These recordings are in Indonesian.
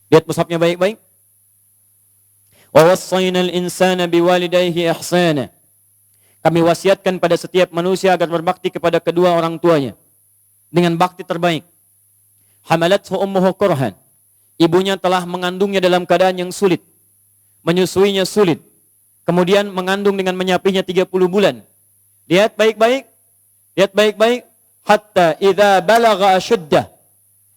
Lihat mushafnya baik-baik. Wa wassaynal insana biwalidayhi ihsana. Kami wasiatkan pada setiap manusia agar berbakti kepada kedua orang tuanya dengan bakti terbaik. Hamalathu ummuhu kurhan. Ibunya telah mengandungnya dalam keadaan yang sulit. Menyusuinya sulit. Kemudian mengandung dengan menyapinya 30 bulan. Lihat baik-baik. Lihat baik-baik. Hatta idza balagha asyuddah.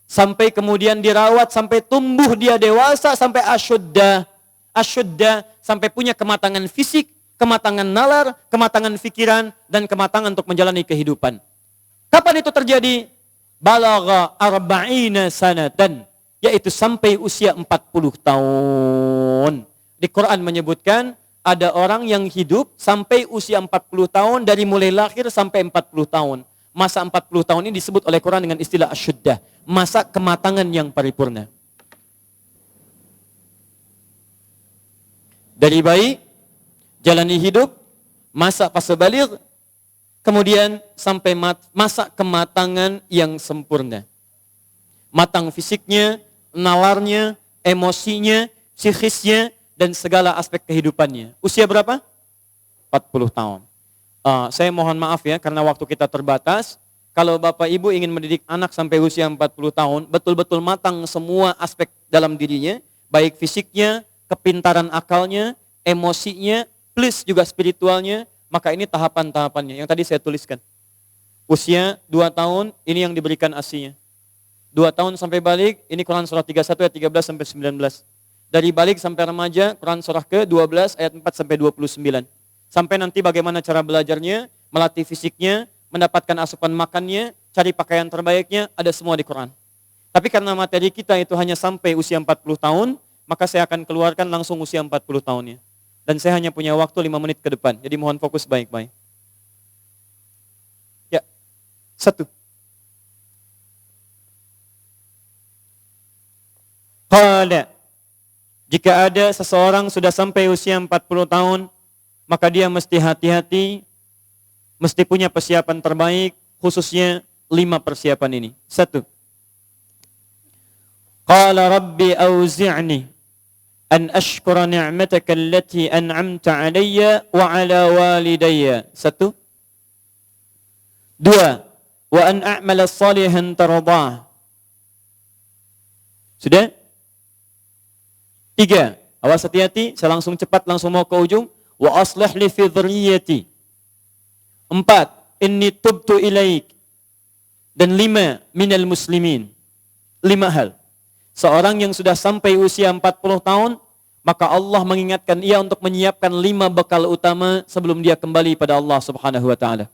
Sampai kemudian dirawat, sampai tumbuh dia dewasa, sampai asyuddah. Asyuddah, sampai punya kematangan fisik, kematangan nalar, kematangan pikiran, dan kematangan untuk menjalani kehidupan. Kapan itu terjadi? Balagha arba'ina sanatan. Yaitu sampai usia 40 tahun. Di Quran menyebutkan, ada orang yang hidup sampai usia 40 tahun, dari mulai lahir sampai 40 tahun. Masa 40 tahun ini disebut oleh Quran dengan istilah asyuddah. Masa kematangan yang paripurna. Dari bayi, jalani hidup, masa fase baligh, kemudian sampai masa kematangan yang sempurna. Matang fisiknya, nalarnya, emosinya, psikisnya, dan segala aspek kehidupannya. Usia berapa? 40 tahun. Saya mohon maaf ya, karena waktu kita terbatas. Kalau Bapak Ibu ingin mendidik anak sampai usia 40 tahun, betul-betul matang semua aspek dalam dirinya, baik fisiknya, kepintaran akalnya, emosinya, plus juga spiritualnya, maka ini tahapan-tahapannya yang tadi saya tuliskan. Usia 2 tahun, ini yang diberikan asinya. 2 tahun sampai balik, ini Quran surah 31 ayat 13 sampai 19. Dari balik sampai remaja, Quran surah ke-12 ayat 4 sampai 29. Sampai nanti bagaimana cara belajarnya, melatih fisiknya, mendapatkan asupan makannya, cari pakaian terbaiknya, ada semua di Quran. Tapi karena materi kita itu hanya sampai usia 40 tahun, maka saya akan keluarkan langsung usia 40 tahunnya. Dan saya hanya punya waktu 5 menit ke depan, jadi mohon fokus baik-baik. Ya, 1. Qala, jika ada seseorang sudah sampai usia 40 tahun, maka dia mesti hati-hati, mesti punya persiapan terbaik, khususnya 5 persiapan ini. 1. Qala rabbi auzi'ni an ashkura ni'mataka allati an'amta 'alayya wa 'ala walidayya. 1. 2. Wa an a'mala salihan tardah. Sudah? 3. Awas hati-hati, saya langsung cepat, langsung mau ke ujung. Wa aslih li fi dhurriyyati. 4. Inni tubtu ilaik. Dan 5. Minal muslimin. 5 hal. Seorang yang sudah sampai usia 40 tahun, maka Allah mengingatkan ia untuk menyiapkan 5 bekal utama sebelum dia kembali pada Allah Subhanahu wa taala.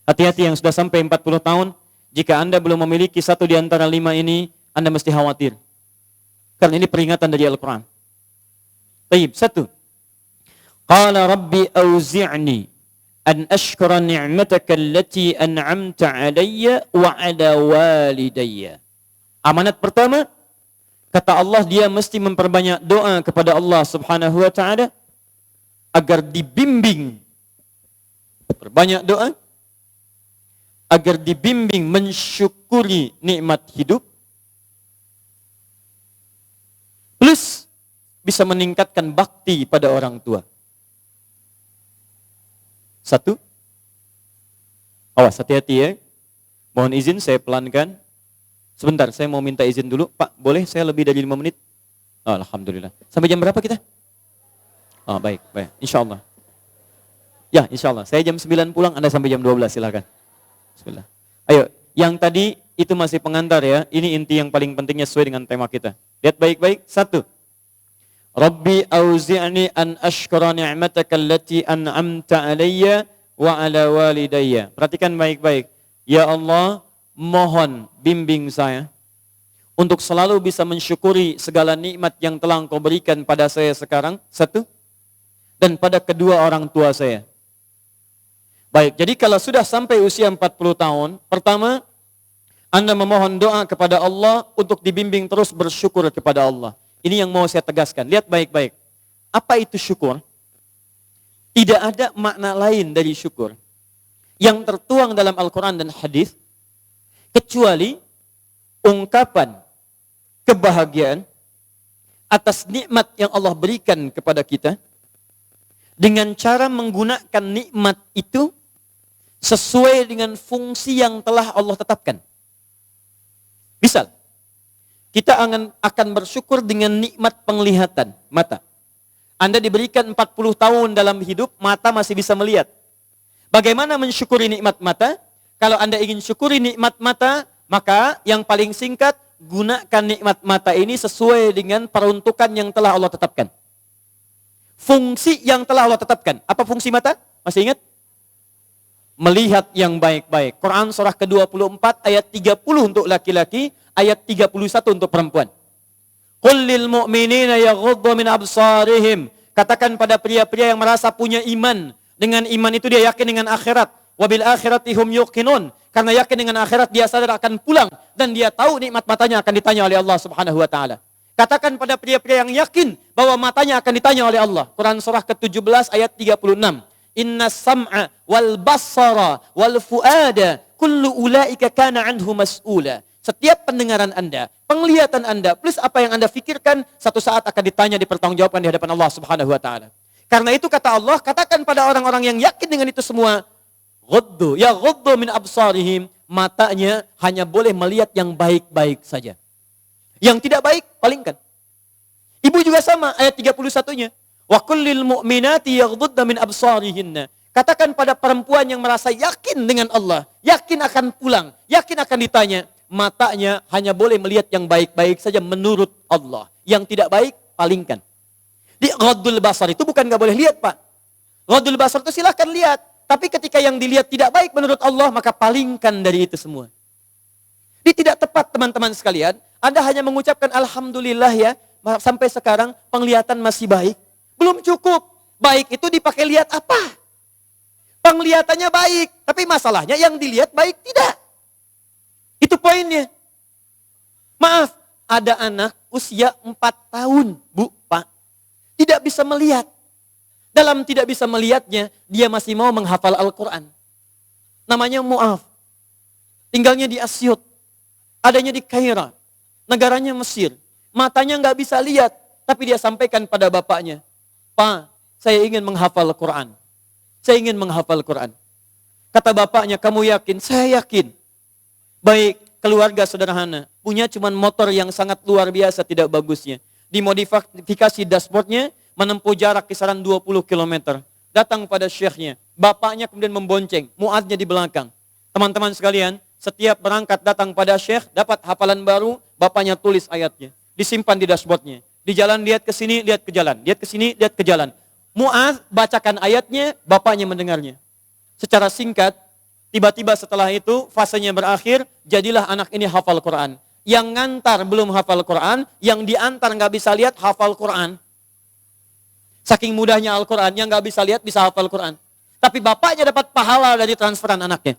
Hati-hati yang sudah sampai 40 tahun, jika Anda belum memiliki satu di antara 5 ini, Anda mesti khawatir. Karena ini peringatan dari Al-Quran. Baik, 1. Qala rabbi auzi'ni an ashkura ni'mataka allati an'amta 'alayya wa 'ala walidayya. Amanat pertama, kata Allah, dia mesti memperbanyak doa kepada Allah Subhanahu wa taala agar dibimbing. Perbanyak doa agar dibimbing mensyukuri nikmat hidup, plus bisa meningkatkan bakti pada orang tua. 1. Awas, hati-hati ya. Mohon izin saya pelankan. Sebentar, saya mau minta izin dulu. Pak, boleh saya lebih dari 5 menit? Oh, alhamdulillah. Sampai jam berapa kita? Oh, baik. Insya Allah. Ya, insya Allah. Saya jam 9 pulang, Anda sampai jam 12, silakan. Bismillah. Ayo, yang tadi itu masih pengantar ya. Ini inti yang paling pentingnya sesuai dengan tema kita. Lihat baik-baik. 1. Rabbi auzi'ni an ashkura ni'mataka allati an'amta 'alayya wa 'ala walidayya. Perhatikan baik-baik. Ya Allah, mohon bimbing saya untuk selalu bisa mensyukuri segala nikmat yang telah Engkau berikan pada saya sekarang. 1. Dan pada kedua orang tua saya. Baik, jadi kalau sudah sampai usia 40 tahun, pertama, Anda memohon doa kepada Allah untuk dibimbing terus bersyukur kepada Allah. Ini yang mau saya tegaskan. Lihat baik-baik. Apa itu syukur? Tidak ada makna lain dari syukur yang tertuang dalam Al-Quran dan hadis kecuali ungkapan kebahagiaan, atas nikmat yang Allah berikan kepada kita dengan cara menggunakan nikmat itu sesuai dengan fungsi yang telah Allah tetapkan. Misal, kita akan bersyukur dengan nikmat penglihatan mata. Anda diberikan 40 tahun dalam hidup, mata masih bisa melihat. Bagaimana mensyukuri nikmat mata? Kalau Anda ingin syukuri nikmat mata, maka yang paling singkat, gunakan nikmat mata ini sesuai dengan peruntukan yang telah Allah tetapkan. Fungsi yang telah Allah tetapkan. Apa fungsi mata? Masih ingat? Melihat yang baik-baik. Quran surah ke-24 ayat 30 untuk laki-laki, ayat 31 untuk perempuan. Qul lil mu'minina yaghuddu min absarihim. Katakan pada pria-pria yang merasa punya iman. Dengan iman itu dia yakin dengan akhirat. Wabil akhirati hum yuqinun. Karena yakin dengan akhirat dia sadar akan pulang. Dan dia tahu nikmat matanya akan ditanya oleh Allah subhanahu wa ta'ala. Katakan pada pria-pria yang yakin bahwa matanya akan ditanya oleh Allah. Quran surah ke-17 ayat 36. Inna sam'a wal basara wal fuada kullu ulaika kana anhu mas'ula. Setiap pendengaran Anda, penglihatan Anda, plus apa yang Anda fikirkan, satu saat akan ditanya, dipertanggungjawabkan di hadapan Allah subhanahu wa ta'ala. Karena itu kata Allah, katakan pada orang-orang yang yakin dengan itu semua, ghuddu min absarihim, matanya hanya boleh melihat yang baik-baik saja. Yang tidak baik, palingkan. Ibu juga sama, ayat 31-nya. Wa kullil mu'minati yaghdudna min absarihinna. Katakan pada perempuan yang merasa yakin dengan Allah, yakin akan pulang, yakin akan ditanya, matanya hanya boleh melihat yang baik-baik saja menurut Allah. Yang tidak baik, palingkan. Di ghaddul basar itu bukan gak boleh lihat, Pak. Ghaddul basar itu silahkan lihat. Tapi ketika yang dilihat tidak baik menurut Allah, maka palingkan dari itu semua. Ini tidak tepat, teman-teman sekalian. Anda hanya mengucapkan Alhamdulillah ya, sampai sekarang penglihatan masih baik. Belum cukup. Baik itu dipakai lihat apa? Penglihatannya baik. Tapi masalahnya yang dilihat baik tidak. Itu poinnya. Maaf, ada anak usia 4 tahun, Bu, Pak. Tidak bisa melihat. Dalam tidak bisa melihatnya, dia masih mau menghafal Al-Quran. Namanya Mu'af. Tinggalnya di Asyut. Adanya di Kaira. Negaranya Mesir. Matanya nggak bisa lihat. Tapi dia sampaikan pada bapaknya. Pak, saya ingin menghafal Al-Quran. Saya ingin menghafal Al-Quran. Kata bapaknya, kamu yakin? Saya yakin. Baik, keluarga sederhana. Punya cuman motor yang sangat luar biasa tidak bagusnya. Dimodifikasi dashboardnya, menempuh jarak kisaran 20 km. Datang pada syekhnya. Bapaknya kemudian membonceng. Mu'adznya di belakang. Teman-teman sekalian, setiap berangkat datang pada syekh, dapat hafalan baru, bapaknya tulis ayatnya. Disimpan di dashboardnya. Di jalan lihat ke sini, lihat ke jalan. Lihat ke sini, lihat ke jalan. Mu'adz bacakan ayatnya, bapaknya mendengarnya. Secara singkat, tiba-tiba setelah itu, fasenya berakhir, jadilah anak ini hafal Quran. Yang ngantar belum hafal Quran, yang diantar nggak bisa lihat, hafal Quran. Saking mudahnya Al-Quran, yang nggak bisa lihat, bisa hafal Quran. Tapi bapaknya dapat pahala dari transferan anaknya.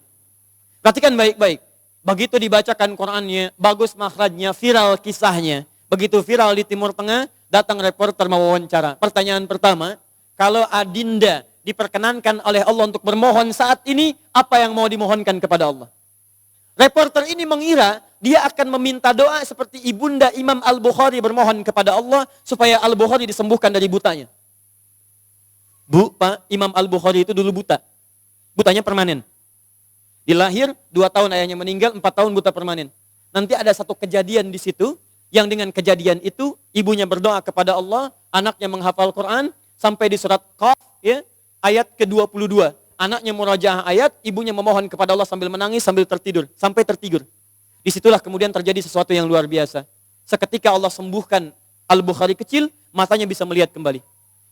Perhatikan baik-baik. Begitu dibacakan Qurannya, bagus makhrajnya, viral kisahnya. Begitu viral di Timur Tengah, datang reporter mewawancara. Pertanyaan pertama, kalau adinda diperkenankan oleh Allah untuk bermohon saat ini, apa yang mau dimohonkan kepada Allah? Reporter ini mengira dia akan meminta doa seperti ibunda Imam Al-Bukhari bermohon kepada Allah supaya Al-Bukhari disembuhkan dari butanya. Bu, Pak, Imam Al-Bukhari itu dulu buta. Butanya permanen. Dilahir, 2 tahun ayahnya meninggal, 4 tahun buta permanen. Nanti ada satu kejadian di situ, yang dengan kejadian itu, ibunya berdoa kepada Allah, anaknya menghafal Quran, sampai di surat Qaf, ya, ayat ke-22. Anaknya murajaah ayat, ibunya memohon kepada Allah sambil menangis, sambil tertidur. Sampai tertidur. Disitulah kemudian terjadi sesuatu yang luar biasa. Seketika Allah sembuhkan Al-Bukhari kecil, matanya bisa melihat kembali.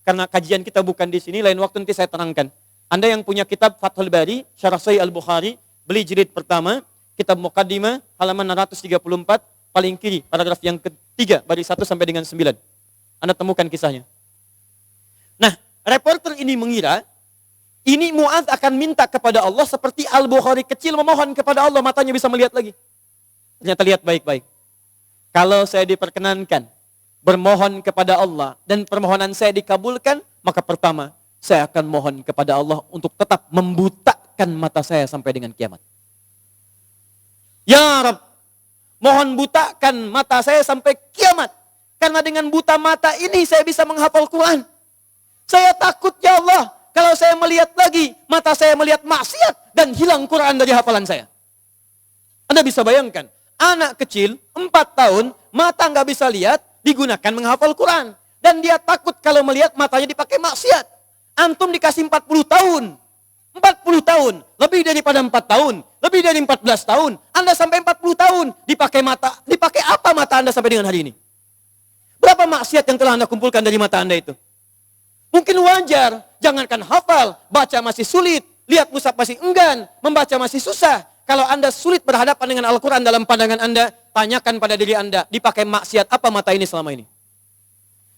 Karena kajian kita bukan di sini, lain waktu nanti saya terangkan. Anda yang punya kitab Fathul Bari, Syarah Sahih Al-Bukhari, beli jilid pertama, kitab Muqaddimah, halaman 634, paling kiri, paragraf yang ketiga, baris 1 sampai dengan 9. Anda temukan kisahnya. Nah, reporter ini mengira, ini Mu'adz akan minta kepada Allah seperti Al-Bukhari kecil memohon kepada Allah, matanya bisa melihat lagi. Ternyata lihat baik-baik. Kalau saya diperkenankan bermohon kepada Allah dan permohonan saya dikabulkan, maka pertama, saya akan mohon kepada Allah untuk tetap membutakan mata saya sampai dengan kiamat. Ya Rabb, mohon butakan mata saya sampai kiamat. Karena dengan buta mata ini saya bisa menghafal Quran. Saya takut ya Allah, kalau saya melihat lagi, mata saya melihat maksiat dan hilang Quran dari hafalan saya. Anda bisa bayangkan, anak kecil 4 tahun, mata nggak bisa lihat, digunakan menghafal Quran. Dan dia takut kalau melihat matanya dipakai maksiat. Antum dikasih 40 tahun. 40 tahun, lebih daripada 4 tahun, lebih dari 14 tahun. Anda sampai 40 tahun, dipakai apa mata Anda sampai dengan hari ini? Berapa maksiat yang telah Anda kumpulkan dari mata Anda itu? Mungkin wajar, jangankan hafal, baca masih sulit, lihat mushaf masih enggan, membaca masih susah. Kalau Anda sulit berhadapan dengan Al-Quran dalam pandangan Anda, tanyakan pada diri Anda, dipakai maksiat apa mata ini selama ini?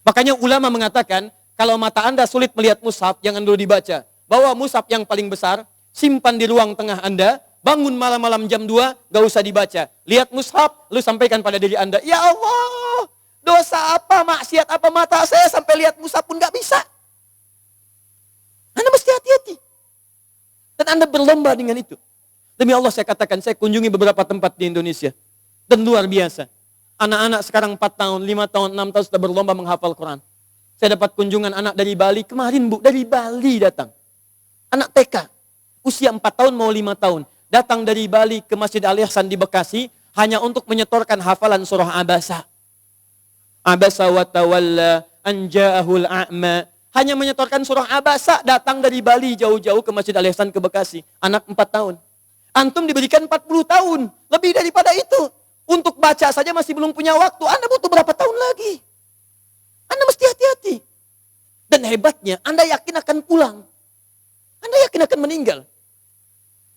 Makanya ulama mengatakan, kalau mata Anda sulit melihat mushaf, jangan dulu dibaca. Bawa mushaf yang paling besar, simpan di ruang tengah Anda, bangun malam-malam jam 2, gak usah dibaca. Lihat mushaf, lalu sampaikan pada diri Anda, ya Allah, dosa apa, maksiat apa mata saya sampai lihat mushaf pun gak bisa. Anda mesti hati-hati. Dan Anda berlomba dengan itu. Demi Allah saya katakan, saya kunjungi beberapa tempat di Indonesia. Dan luar biasa. Anak-anak sekarang 4 tahun, 5 tahun, 6 tahun sudah berlomba menghafal Quran. Saya dapat kunjungan anak dari Bali. Kemarin Bu, dari Bali datang. Anak TK. Usia 4 tahun mau 5 tahun. Datang dari Bali ke Masjid Al-Ihsan di Bekasi. Hanya untuk menyetorkan hafalan surah Abasa. Abasa wa tawalla anja'ahul a'ma. Hanya menyetorkan surah Abasa, datang dari Bali jauh-jauh ke Masjid Al-Ihsan ke Bekasi. Anak 4 tahun. Antum diberikan 40 tahun. Lebih daripada itu. Untuk baca saja masih belum punya waktu. Anda butuh berapa tahun lagi? Anda mesti hati-hati. Dan hebatnya, Anda yakin akan pulang. Anda yakin akan meninggal.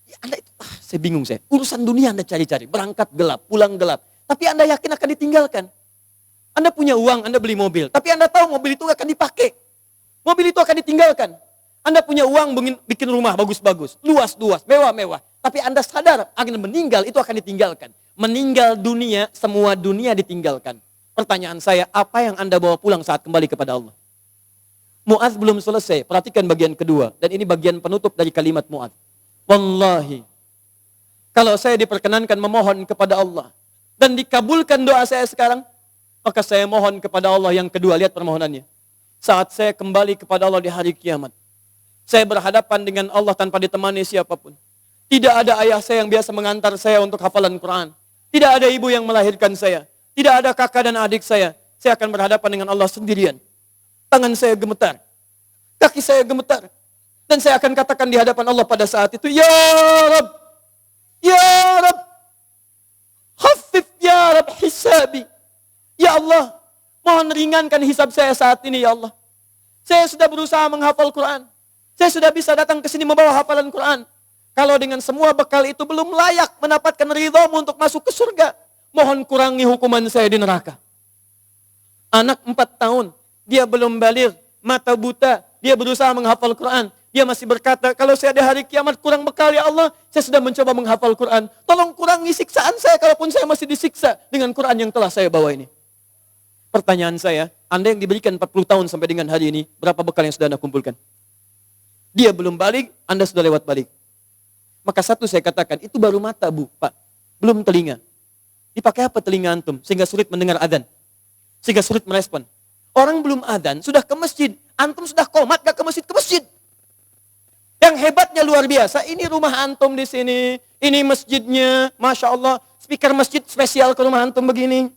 Ya, Anda itu, saya bingung saya. Urusan dunia Anda cari-cari. Berangkat gelap, pulang gelap. Tapi Anda yakin akan ditinggalkan. Anda punya uang, Anda beli mobil. Tapi Anda tahu mobil itu akan dipakai. Mobil itu akan ditinggalkan. Anda punya uang bikin rumah bagus-bagus, luas-luas, mewah-mewah. Tapi Anda sadar akan meninggal itu akan ditinggalkan. Meninggal dunia, semua dunia ditinggalkan. Pertanyaan saya, apa yang Anda bawa pulang saat kembali kepada Allah? Mu'adz belum selesai, perhatikan bagian kedua. Dan ini bagian penutup dari kalimat Mu'adz. Wallahi, kalau saya diperkenankan memohon kepada Allah, dan dikabulkan doa saya sekarang, maka saya mohon kepada Allah yang kedua, lihat permohonannya. Saat saya kembali kepada Allah di hari kiamat, saya berhadapan dengan Allah tanpa ditemani siapapun. Tidak ada ayah saya yang biasa mengantar saya untuk hafalan Quran. Tidak ada ibu yang melahirkan saya. Tidak ada kakak dan adik saya. Saya akan berhadapan dengan Allah sendirian. Tangan saya gemetar. Kaki saya gemetar. Dan saya akan katakan di hadapan Allah pada saat itu, Ya Rab, Ya Rab, khaffif Ya Rab hisabi. Ya Allah, mohon ringankan hisab saya saat ini ya Allah. Saya sudah berusaha menghafal Quran. Saya sudah bisa datang ke sini membawa hafalan Quran. Kalau dengan semua bekal itu belum layak mendapatkan ridhamu untuk masuk ke surga, mohon kurangi hukuman saya di neraka. Anak 4 tahun, dia belum baligh, mata buta, dia berusaha menghafal Quran. Dia masih berkata, kalau saya ada hari kiamat kurang bekal ya Allah, saya sudah mencoba menghafal Quran. Tolong kurangi siksaan saya kalaupun saya masih disiksa dengan Quran yang telah saya bawa ini. Pertanyaan saya, Anda yang diberikan 40 tahun sampai dengan hari ini, berapa bekal yang sudah Anda kumpulkan? Dia belum balik, Anda sudah lewat balik. Maka satu saya katakan, itu baru mata Bu, Pak. Belum telinga. Dipakai apa telinga antum? Sehingga sulit mendengar adzan. Sehingga sulit merespon. Orang belum adzan, sudah ke masjid. Antum sudah komat, gak ke masjid. Yang hebatnya luar biasa, ini rumah antum di sini. Ini masjidnya, Masya Allah. Speaker masjid spesial ke rumah antum begini.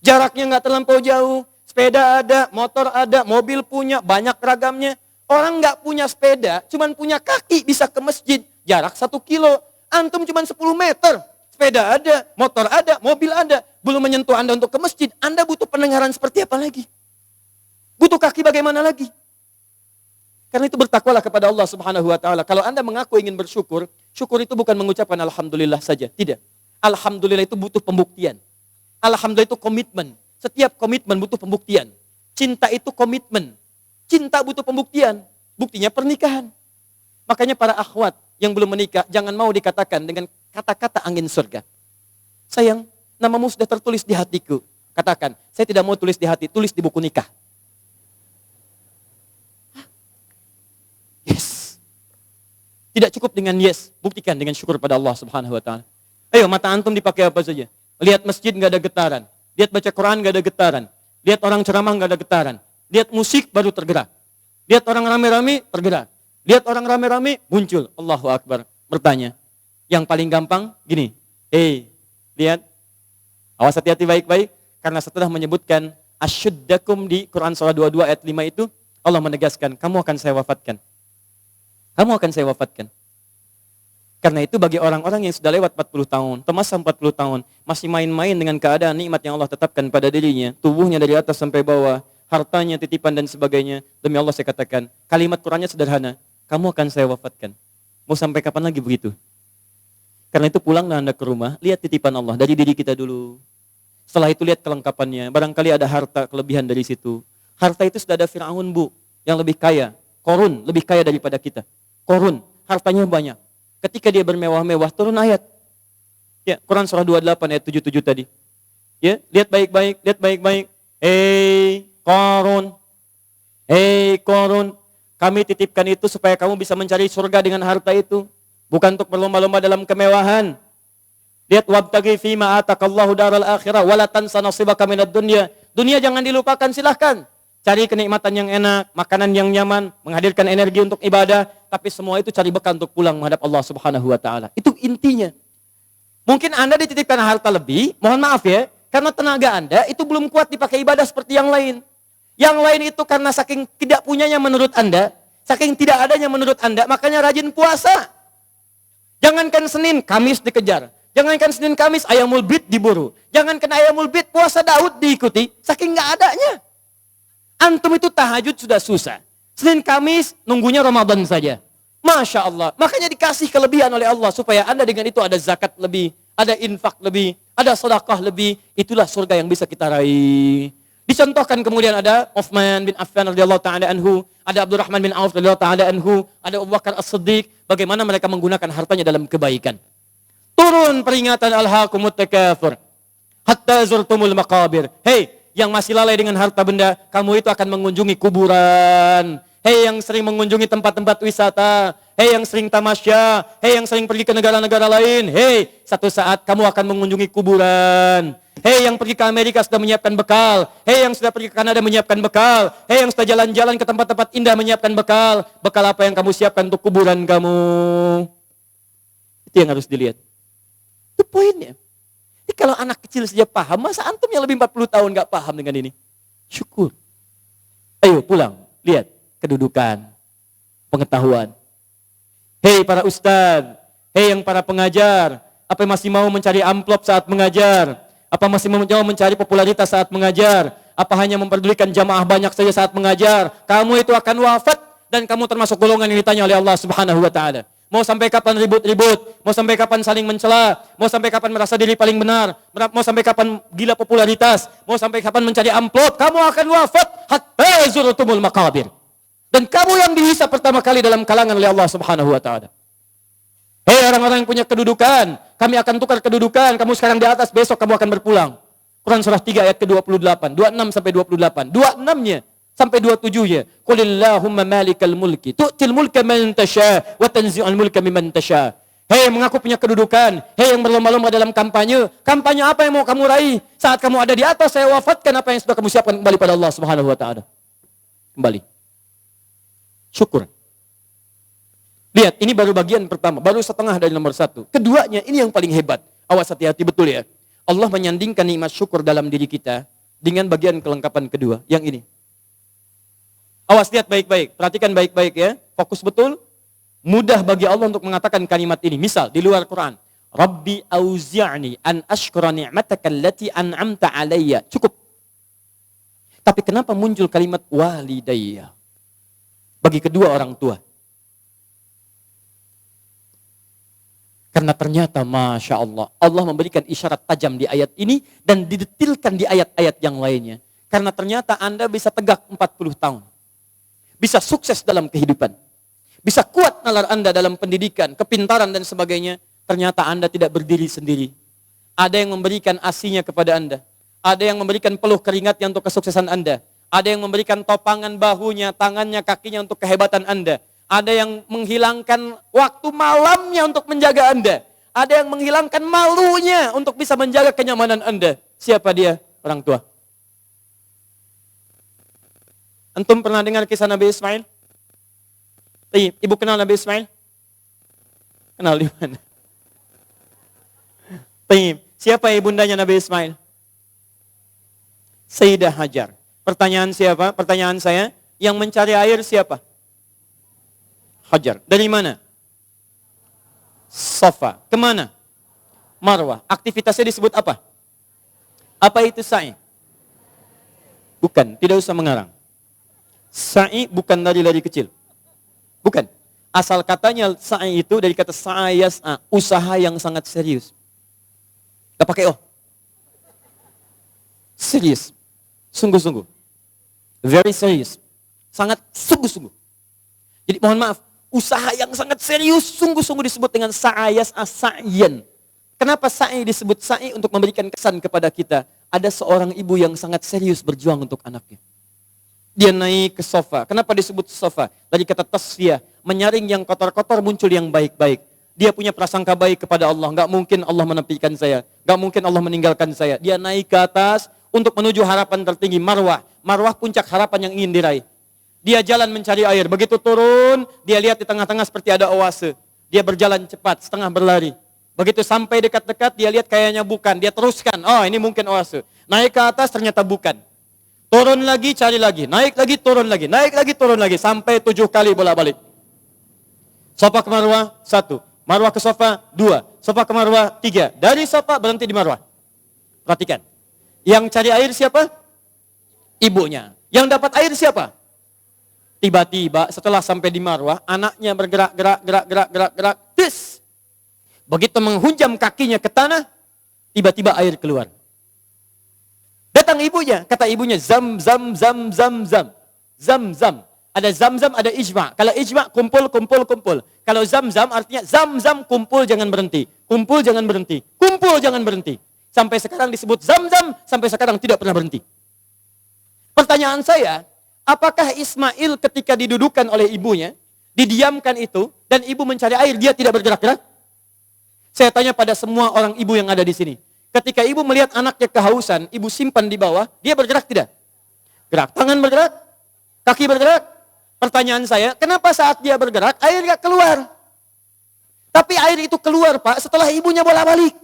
Jaraknya gak terlampau jauh. Sepeda ada, motor ada, mobil punya, banyak ragamnya. Orang gak punya sepeda, cuman punya kaki bisa ke masjid. Jarak 1 kilo, antum cuma 10 meter. Sepeda ada, motor ada, mobil ada. Belum menyentuh Anda untuk ke masjid. Anda butuh pendengaran seperti apa lagi? Butuh kaki bagaimana lagi? Karena itu bertakwalah kepada Allah Subhanahu wa taala. Kalau Anda mengaku ingin bersyukur, syukur itu bukan mengucapkan alhamdulillah saja, tidak. Alhamdulillah itu butuh pembuktian. Alhamdulillah itu komitmen. Setiap komitmen butuh pembuktian. Cinta itu komitmen. Cinta butuh pembuktian. Buktinya pernikahan. Makanya para akhwat yang belum menikah, jangan mau dikatakan dengan kata-kata angin surga. Sayang, namamu sudah tertulis di hatiku. Katakan, saya tidak mau tulis di hati, tulis di buku nikah. Yes. Tidak cukup dengan yes, buktikan dengan syukur pada Allah Subhanahu wa taala. Ayo, mata antum dipakai apa saja? Lihat masjid nggak ada getaran. Lihat baca Quran nggak ada getaran. Lihat orang ceramah nggak ada getaran. Lihat musik baru tergerak. Lihat orang rame-rame tergerak. Lihat orang rame-rame muncul. Allahu Akbar. Bertanya. Yang paling gampang gini. Lihat. Awas hati-hati baik-baik. Karena setelah menyebutkan asyuddakum di Quran surah 22 ayat 5 itu, Allah menegaskan, kamu akan saya wafatkan. Kamu akan saya wafatkan. Karena itu bagi orang-orang yang sudah lewat 40 tahun, termasa 40 tahun, masih main-main dengan keadaan nikmat yang Allah tetapkan pada dirinya, tubuhnya dari atas sampai bawah, hartanya, titipan dan sebagainya, demi Allah saya katakan, kalimat Qurannya sederhana, kamu akan saya wafatkan. Mau sampai kapan lagi begitu? Karena itu pulanglah Anda ke rumah, lihat titipan Allah dari diri kita dulu. Setelah itu lihat kelengkapannya, barangkali ada harta kelebihan dari situ. Harta itu sudah ada Fir'aun yang lebih kaya, Korun lebih kaya daripada kita. Korun, hartanya banyak. Ketika dia bermewah-mewah, turun ayat. Ya, Quran surah 28 ayat 77 tadi. Ya, lihat baik-baik, lihat baik-baik. Korun, kami titipkan itu supaya kamu bisa mencari surga dengan harta itu. Bukan untuk berlomba-lomba dalam kemewahan. Lihat wabtaghi fima atakallahu daral akhirah wala tansa nasibaka minad dunya. Dunia jangan dilupakan, silahkan. Cari kenikmatan yang enak, makanan yang nyaman, menghadirkan energi untuk ibadah, tapi semua itu cari bekal untuk pulang menghadap Allah Subhanahu wa taala. Itu intinya. Mungkin Anda dititipkan harta lebih, mohon maaf ya, karena tenaga Anda itu belum kuat dipakai ibadah seperti yang lain. Yang lain itu karena saking tidak punyanya menurut Anda, saking tidak adanya menurut Anda, makanya rajin puasa. Jangankan Senin, Kamis dikejar. Jangankan Senin Kamis ayamul bid diburu. Jangankan ayamul bid puasa Daud diikuti. Saking nggak adanya. Antum itu tahajud sudah susah. Senin Kamis nunggunya Ramadan saja. Masya Allah. Makanya dikasih kelebihan oleh Allah. Supaya Anda dengan itu ada zakat lebih. Ada infak lebih. Ada sedekah lebih. Itulah surga yang bisa kita raih. Dicontohkan kemudian ada Uthman bin Affan radhiyallahu ta'ala anhu. Ada Abdurrahman bin Auf radhiyallahu ta'ala anhu. Ada Abu Bakar As-Siddiq. Bagaimana mereka menggunakan hartanya dalam kebaikan. Turun peringatan alhaakumut takatsur hatta zurtumul maqabir. Hei, yang masih lalai dengan harta benda, kamu itu akan mengunjungi kuburan. Hei, yang sering mengunjungi tempat-tempat wisata. Hei, yang sering tamasya. Hei, yang sering pergi ke negara-negara lain. Hei, satu saat kamu akan mengunjungi kuburan. Hei, yang pergi ke Amerika sudah menyiapkan bekal. Hei, yang sudah pergi ke Kanada menyiapkan bekal. Hei, yang sudah jalan-jalan ke tempat-tempat indah menyiapkan bekal. Bekal apa yang kamu siapkan untuk kuburan kamu? Itu yang harus dilihat. Itu poinnya. Jadi kalau anak kecil saja paham, masa antum yang lebih 40 tahun gak paham dengan ini? Syukur. Ayo pulang, lihat kedudukan, pengetahuan. Hei para ustadz, hei yang para pengajar, apa masih mau mencari amplop saat mengajar? Apa masih mau mencari popularitas saat mengajar? Apa hanya memperdulikan jamaah banyak saja saat mengajar? Kamu itu akan wafat dan kamu termasuk golongan yang ditanya oleh Allah Subhanahu wa taala. Mau sampai kapan ribut-ribut? Mau sampai kapan saling mencela? Mau sampai kapan merasa diri paling benar? Mau sampai kapan gila popularitas? Mau sampai kapan mencari amplop? Kamu akan wafat hatta zurtumul maqabir. Dan kamu yang dihisab pertama kali dalam kalangan oleh Allah Subhanahu wa taala. Hei orang-orang yang punya kedudukan, kami akan tukar kedudukan. Kamu sekarang di atas, besok kamu akan berpulang. Quran surah 3 ayat ke-28, 26 sampai 28. 26-nya sampai 27-nya. Qulillahumma malikal mulki, tu'til mulka man tasha wa tanzi'ul mulka mimman tasha. Hei mengaku punya kedudukan, hei yang berlomba-lomba dalam kampanye. Kampanye apa yang mau kamu raih? Saat kamu ada di atas, saya wafatkan apa yang sudah kamu siapkan kembali pada Allah Subhanahu wa taala. Kembali. Syukur. Lihat, ini baru bagian pertama, baru setengah dari nomor 1. Keduanya, ini yang paling hebat. Awas hati-hati betul ya. Allah menyandingkan nikmat syukur dalam diri kita dengan bagian kelengkapan kedua, yang ini. Awas, lihat baik-baik, perhatikan baik-baik ya. Fokus betul. Mudah bagi Allah untuk mengatakan kalimat ini. Misal, di luar Quran. Rabbi auzi'ni an ashkura ni'mataka allati an'amta alayya. Cukup. Tapi kenapa muncul kalimat walidayya? Bagi kedua orang tua. Karena ternyata Masya Allah, Allah memberikan isyarat tajam di ayat ini dan didetilkan di ayat-ayat yang lainnya. Karena ternyata Anda bisa tegak 40 tahun. Bisa sukses dalam kehidupan. Bisa kuat nalar Anda dalam pendidikan, kepintaran dan sebagainya. Ternyata Anda tidak berdiri sendiri. Ada yang memberikan asinya kepada Anda. Ada yang memberikan peluh keringatnya untuk kesuksesan Anda. Ada yang memberikan topangan bahunya, tangannya, kakinya untuk kehebatan Anda. Ada yang menghilangkan waktu malamnya untuk menjaga Anda. Ada yang menghilangkan malunya untuk bisa menjaga kenyamanan Anda. Siapa dia? Orang tua. Antum pernah dengar kisah Nabi Ismail? Ibu kenal Nabi Ismail? Kenal di mana? Siapa ibundanya Nabi Ismail? Sayyidah Hajar. Pertanyaan siapa? Pertanyaan saya, yang mencari air siapa? Hajar. Dari mana? Safa. Kemana? Marwah. Aktivitasnya disebut apa? Apa itu sa'i? Bukan, tidak usah mengarang. Sa'i bukan lari-lari kecil. Bukan. Asal katanya sa'i itu dari kata sa'ayas'a, usaha yang sangat serius. Gak pakai oh. Serius. Sungguh-sungguh. Very serious. Sangat sungguh-sungguh. Jadi mohon maaf, usaha yang sangat serius, sungguh-sungguh disebut dengan sa'ayas'a sa'yan. Kenapa sa'i disebut sa'i? Untuk memberikan kesan kepada kita. Ada seorang ibu yang sangat serius berjuang untuk anaknya. Dia naik ke sofa. Kenapa disebut sofa? Dari kata tasfiyah. Menyaring yang kotor-kotor, muncul yang baik-baik. Dia punya prasangka baik kepada Allah. Gak mungkin Allah menepikan saya. Gak mungkin Allah meninggalkan saya. Dia naik ke atas untuk menuju harapan tertinggi. Marwah. Marwah puncak harapan yang ingin diraih. Dia jalan mencari air. Begitu turun, dia lihat di tengah-tengah seperti ada oase. Dia berjalan cepat, setengah berlari. Begitu sampai dekat-dekat, dia lihat kayaknya bukan. Dia teruskan, oh ini mungkin oase. Naik ke atas, ternyata bukan. Turun lagi, cari lagi. Naik lagi, turun lagi. Naik lagi, turun lagi. Sampai 7 kali bolak-balik. Sofa ke Marwah, 1. Marwah ke sofa, 2. Sofa ke Marwah, 3. Dari sofa, berhenti di Marwah. Perhatikan. Yang cari air siapa? Ibunya. Yang dapat air siapa? Tiba-tiba setelah sampai di Marwah, anaknya bergerak. Tis! Begitu menghunjam kakinya ke tanah, tiba-tiba air keluar. Datang ibunya, kata ibunya, zam. Ada zam, ada ijma. Kalau ijma, kumpul. Kalau zam, artinya zam, kumpul jangan berhenti. Kumpul jangan berhenti. Sampai sekarang disebut zam, sampai sekarang tidak pernah berhenti. Pertanyaan saya, apakah Ismail ketika didudukan oleh ibunya, didiamkan itu, dan ibu mencari air, dia tidak bergerak-gerak? Saya tanya pada semua orang ibu yang ada di sini. Ketika ibu melihat anaknya kehausan, ibu simpan di bawah, dia bergerak tidak? Gerak. Tangan bergerak? Kaki bergerak? Pertanyaan saya, kenapa saat dia bergerak, air gak keluar? Tapi air itu keluar, Pak, setelah ibunya bolak-balik.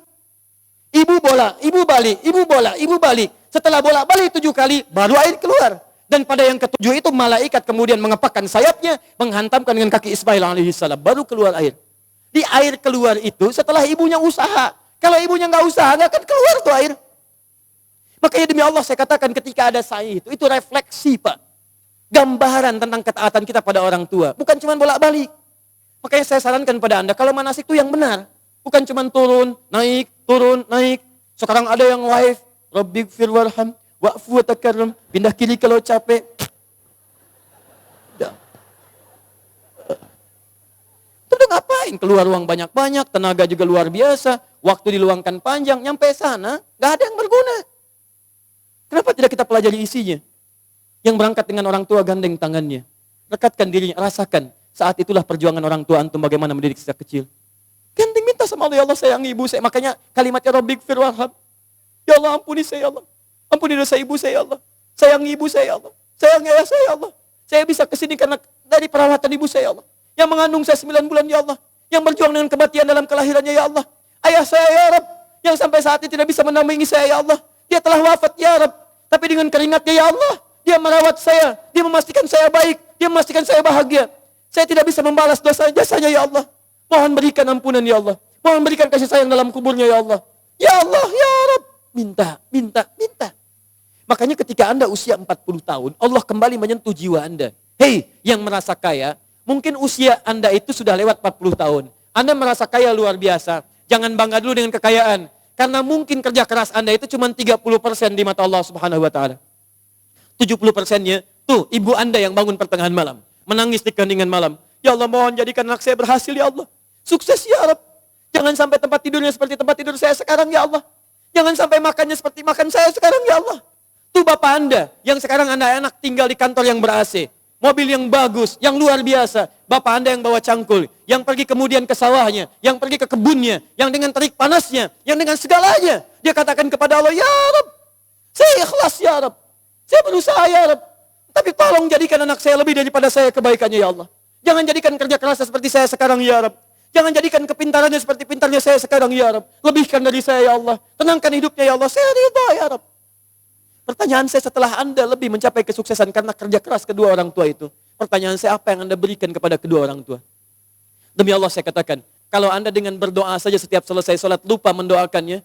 Ibu balik. Setelah bolak-balik 7 kali, baru air keluar. Dan pada yang ke-7 itu, malaikat kemudian mengepakkan sayapnya, menghantamkan dengan kaki Ismail alaihissalam, baru keluar air. Di air keluar itu setelah ibunya usaha. Kalau ibunya nggak usaha, nggak akan keluar tuh air. Makanya demi Allah saya katakan ketika ada sa'i itu refleksi Pak. Gambaran tentang ketaatan kita pada orang tua. Bukan cuma bolak-balik. Makanya saya sarankan pada Anda, kalau manasik itu yang benar. Bukan cuma turun, naik. Sekarang ada yang wa'if. Rabbighfir warham, wa'fu wa takarram. Pindah kiri kalau capek. Itu ngapain? Keluar uang banyak-banyak, tenaga juga luar biasa, waktu diluangkan panjang, nyampe sana, gak ada yang berguna. Kenapa tidak kita pelajari isinya? Yang berangkat dengan orang tua gandeng tangannya. Rekatkan dirinya, rasakan. Saat itulah perjuangan orang tua antum bagaimana mendidik sejak kecil. Gandeng minta sama Allah, ya Allah sayang ibu saya. Makanya kalimatnya Rabbighfir warham. Ya Allah ampuni saya ya Allah. Ampuni dosa ibu saya ya Allah. Sayang ibu saya ya Allah. Sayang ayah saya ya Allah. Saya bisa kesini karena dari perawatan ibu saya ya Allah. Yang mengandung saya 9 bulan ya Allah. Yang berjuang dengan kematian dalam kelahirannya ya Allah. Ayah saya ya Rabb. Yang sampai saat ini tidak bisa menampingi saya ya Allah. Dia telah wafat ya Rabb. Tapi dengan keringatnya ya Allah. Dia merawat saya. Dia memastikan saya baik. Dia memastikan saya bahagia. Saya tidak bisa membalas dosa-jasanya ya Allah. Mohon berikan ampunan ya Allah. Mohon berikan kasih sayang dalam kuburnya ya Allah. Ya Allah ya Rabb. Minta. Makanya ketika Anda usia 40 tahun. Allah kembali menyentuh jiwa Anda. Hei yang merasa kaya. Mungkin usia Anda itu sudah lewat 40 tahun. Anda merasa kaya luar biasa. Jangan bangga dulu dengan kekayaan. Karena mungkin kerja keras Anda itu cuma 30% di mata Allah Subhanahu wa taala. 70%-nya tuh ibu Anda yang bangun pertengahan malam, menangis di keheningan malam. Ya Allah, mohon jadikan anak saya berhasil ya Allah. Sukses ya Rabb. Jangan sampai tempat tidurnya seperti tempat tidur saya sekarang ya Allah. Jangan sampai makannya seperti makan saya sekarang ya Allah. Tuh Bapak Anda yang sekarang anak-anak tinggal di kantor yang ber-AC. Mobil yang bagus, yang luar biasa. Bapak Anda yang bawa cangkul, yang pergi kemudian ke sawahnya, yang pergi ke kebunnya, yang dengan terik panasnya, yang dengan segalanya. Dia katakan kepada Allah, ya Rabb, saya ikhlas ya Rabb. Saya berusaha ya Rabb. Tapi tolong jadikan anak saya lebih daripada saya kebaikannya ya Allah. Jangan jadikan kerja kerasnya seperti saya sekarang ya Rabb. Jangan jadikan kepintarannya seperti pintarnya saya sekarang ya Rabb. Lebihkan dari saya ya Allah. Tenangkan hidupnya ya Allah. Saya ridha ya Rabb. Pertanyaan saya setelah Anda lebih mencapai kesuksesan karena kerja keras kedua orang tua itu. Pertanyaan saya, apa yang Anda berikan kepada kedua orang tua? Demi Allah saya katakan, kalau Anda dengan berdoa saja setiap selesai sholat lupa mendoakannya,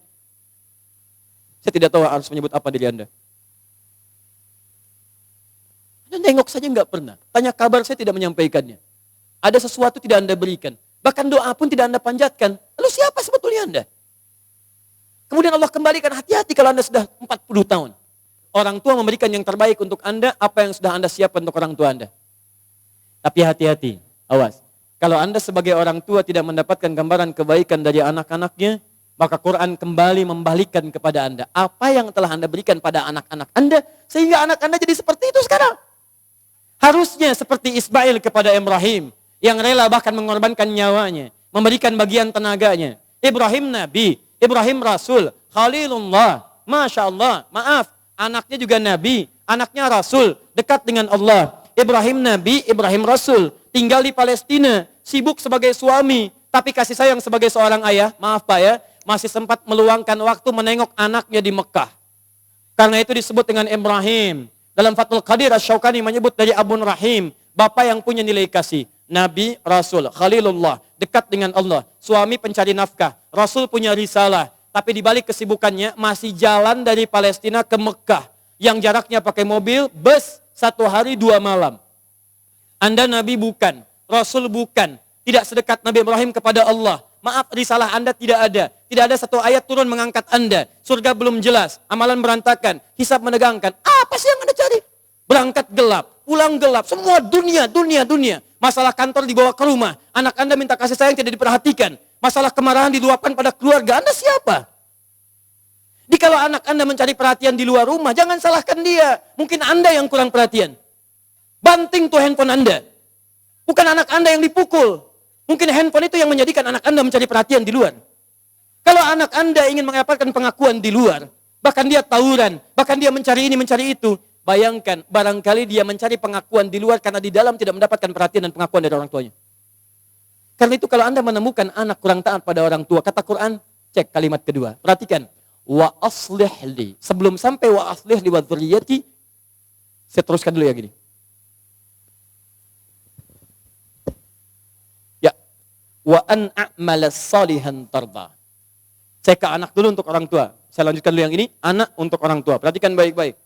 saya tidak tahu harus menyebut apa diri Anda. Anda nengok saja nggak pernah. Tanya kabar saya tidak menyampaikannya. Ada sesuatu tidak Anda berikan. Bahkan doa pun tidak Anda panjatkan. Lalu siapa sebetulnya Anda? Kemudian Allah kembalikan, hati-hati kalau Anda sudah 40 tahun. Orang tua memberikan yang terbaik untuk Anda, apa yang sudah Anda siapkan untuk orang tua Anda. Tapi hati-hati, awas. Kalau Anda sebagai orang tua tidak mendapatkan gambaran kebaikan dari anak-anaknya, maka Quran kembali membalikkan kepada Anda. Apa yang telah Anda berikan pada anak-anak Anda, sehingga anak Anda jadi seperti itu sekarang. Harusnya seperti Ismail kepada Ibrahim, yang rela bahkan mengorbankan nyawanya, memberikan bagian tenaganya. Ibrahim Nabi, Ibrahim Rasul, Khalilullah, Masya Allah, maaf, anaknya juga Nabi, anaknya Rasul, dekat dengan Allah. Ibrahim Nabi, Ibrahim Rasul, tinggal di Palestina, sibuk sebagai suami, tapi kasih sayang sebagai seorang ayah, maaf Pak ya, masih sempat meluangkan waktu menengok anaknya di Mekah. Karena itu disebut dengan Ibrahim. Dalam Fathul Qadir Asy-Syaukani menyebut dari Abun Rahim, bapak yang punya nilai kasih. Nabi, Rasul, Khalilullah, dekat dengan Allah. Suami pencari nafkah, Rasul punya risalah. Tapi di balik kesibukannya masih jalan dari Palestina ke Mekah. Yang jaraknya pakai mobil, bus, 1 hari 2 malam. Anda Nabi bukan, Rasul bukan. Tidak sedekat Nabi Ibrahim kepada Allah. Maaf, risalah Anda tidak ada. Tidak ada satu ayat turun mengangkat Anda. Surga belum jelas, amalan berantakan, hisab menegangkan. Apa sih yang Anda cari? Berangkat gelap, pulang gelap, semua dunia. Masalah kantor dibawa ke rumah, anak Anda minta kasih sayang tidak diperhatikan. Masalah kemarahan diluapkan pada keluarga, Anda siapa? Kalau anak Anda mencari perhatian di luar rumah, jangan salahkan dia. Mungkin Anda yang kurang perhatian. Banting tuh handphone Anda. Bukan anak Anda yang dipukul. Mungkin handphone itu yang menjadikan anak Anda mencari perhatian di luar. Kalau anak Anda ingin mendapatkan pengakuan di luar, bahkan dia tawuran, bahkan dia mencari ini, mencari itu, bayangkan, barangkali dia mencari pengakuan di luar karena di dalam tidak mendapatkan perhatian dan pengakuan dari orang tuanya. Karena itu kalau Anda menemukan anak kurang taat pada orang tua, kata Quran, cek kalimat kedua. Perhatikan, wa aslih li. Sebelum sampai wa aslih li wa dzurriyyati, saya teruskan dulu yang gini. Ya, wa an a'mala salihan tarda. Saya ke anak dulu untuk orang tua. Saya lanjutkan dulu yang ini, anak untuk orang tua. Perhatikan baik-baik.